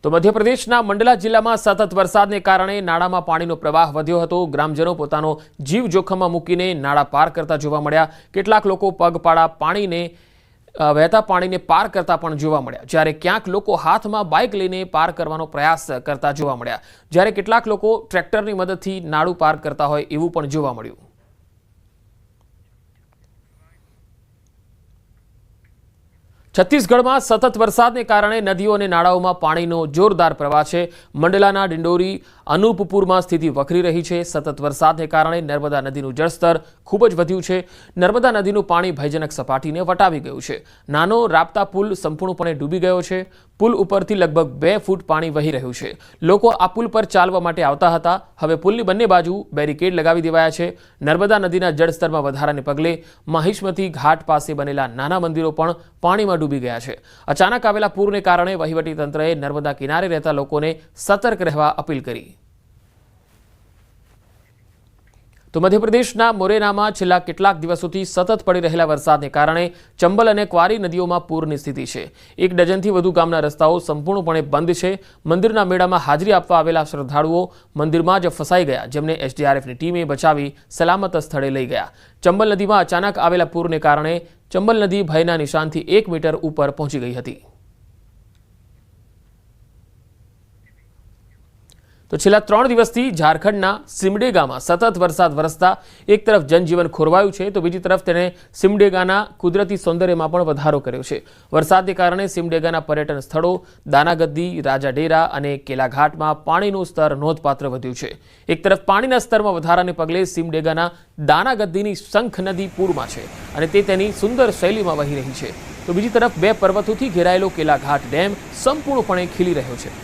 તો મધ્યપ્રદેશના મંડલા જિલ્લામાં સતત વરસાદને કારણે નાળામાં પાણીનો પ્રવાહ વધ્યો હતો। ગ્રામજનો પોતાનો જીવ જોખમમાં મૂકીને નાળા પાર કરતા જોવા મળ્યા। કેટલાક લોકો પગપાળા વહેતા પાણીને પાર કરતા પણ જોવા મળ્યા, જ્યારે ક્યાંક લોકો હાથમાં બાઇક લઈને પાર કરવાનો પ્રયાસ કરતા જોવા મળ્યા, જ્યારે કેટલાક લોકો ટ્રેક્ટરની મદદથી નાળું પાર કરતા હોય એવું પણ જોવા મળ્યું। छत्तीसगढ़ में सतत वरसाद ने कारण नदीओं और नाळाओं में पानी जोरदार प्रवाह है। मंडला डिंडोरी अनूपपुर में स्थिति वखरी रही है। सतत वरसाद ने कारण नर्मदा नदी जलस्तर खूब ज वध्युं छे। नर्मदा नदी पानी भयजनक सपाटी ने वटावी गयुं छे। नानो राप्ता पुल संपूर्णपणे डूबी गयो छे। पुल उपरथी लगभग 2 फूट पानी वही रह्युं छे। लोको आ पुल पर चालवा माटे आवता हता। हवे पुलनी बंने बाजू बेरिकेड लगावी देवाया छे। नर्मदा नदीना जलस्तर में वधाराने पगले महिष्मती घाट पासे बनेला नाना मंदिरों पण पाणीमां डूबी गया है। अचानक आवेला पूरने कारणे वहीवटी तंत्रए नर्मदा किनारे रहता लोकोने सतर्क रहवा अपील करी। तो मध्यप्रदेशना मोरेनामां छेल्ला केटलाक दिवसोथी सतत पड़ी रहेला वरसादने कारणे चंबल अने क्वारी नदीओमां पूरनी स्थिति छे। 1 डजनथी वधु गामना रસ્તાઓ संपूर्णपणे बंध छे। मंदिरना मेळामां हाजरी आपवा आवेला श्रद्धाळुओ मंदिरमां ज फसाई गया, जेमने एसडीआरएफनी टीमे बचावी सलामत स्थळे लई गया। चंबल नदीमां अचानक आवेला पूरने कारणे चंबल नदी भयना निशानथी 1 मीटर ऊपर पहोंची गई हती। तो छेल्ला 3 दिवसथी झारखंडना सिमडेगामां सतत वरसाद वरसता एक तरफ जनजीवन खोरवायुं छे, तो बीजी तरफ तेणे सिमडेगाना कुदरती सौंदर्यमां पण वधारो कर्यो छे। वरसादने कारणे सिमडेगाना पर्यटन स्थळो दानागद्दी, राजाडेरा अने केलाघाटमां पाणीनुं स्तर नोंधपात्र वध्युं छे। एक तरफ पाणीना स्तरमां वधाराने पगले सिमडेगाना दानागद्दीनी शंख नदी पूरमां छे अने ते तेनी सुंदर शैलीमां वही रही छे। तो बीजी तरफ 2 पर्वतोथी घेरायेलो केलाघाट डेम संपूर्णपणे खीली रह्यो छे।